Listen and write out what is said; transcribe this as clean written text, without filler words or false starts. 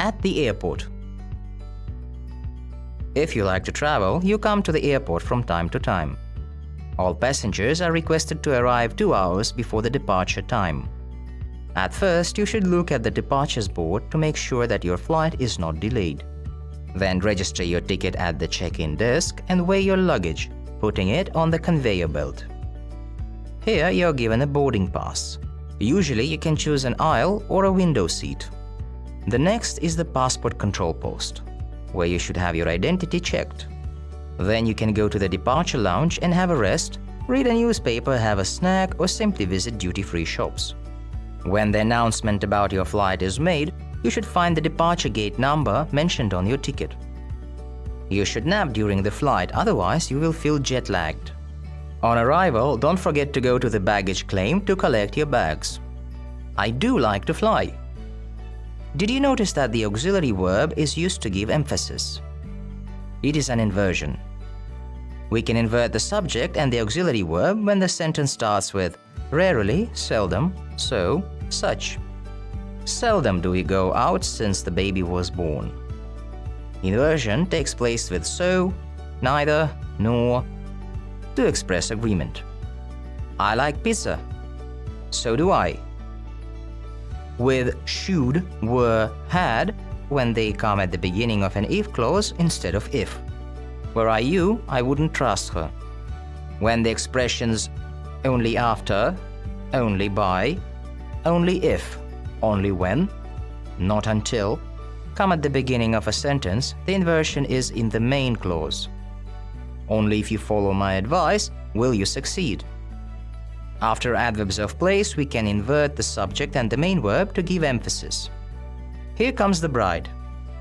at the airport. If you like to travel, you come to the airport from time to time. All passengers are requested to arrive 2 hours before the departure time. At first, you should look at the departures board to make sure that your flight is not delayed. Then register your ticket at the check-in desk and weigh your luggage, putting it on the conveyor belt. Here you are given a boarding pass. Usually you can choose an aisle or a window seat. The next is the passport control post, where you should have your identity checked. Then you can go to the departure lounge and have a rest, read a newspaper, have a snack, or simply visit duty-free shops. When the announcement about your flight is made, you should find the departure gate number mentioned on your ticket. You should nap during the flight, otherwise you will feel jet-lagged. On arrival, don't forget to go to the baggage claim to collect your bags. I do like to fly. Did you notice that the auxiliary verb is used to give emphasis? It is an inversion. We can invert the subject and the auxiliary verb when the sentence starts with rarely, seldom, so, such. Seldom do we go out since the baby was born. Inversion takes place with so, neither, nor, to express agreement. I like pizza. So do I. With should, were, had when they come at the beginning of an if clause instead of if. Were I you, I wouldn't trust her. When the expressions only after, only by, only if, only when, not until, come at the beginning of a sentence, the inversion is in the main clause. Only if you follow my advice will you succeed. After adverbs of place, we can invert the subject and the main verb to give emphasis. Here comes the bride.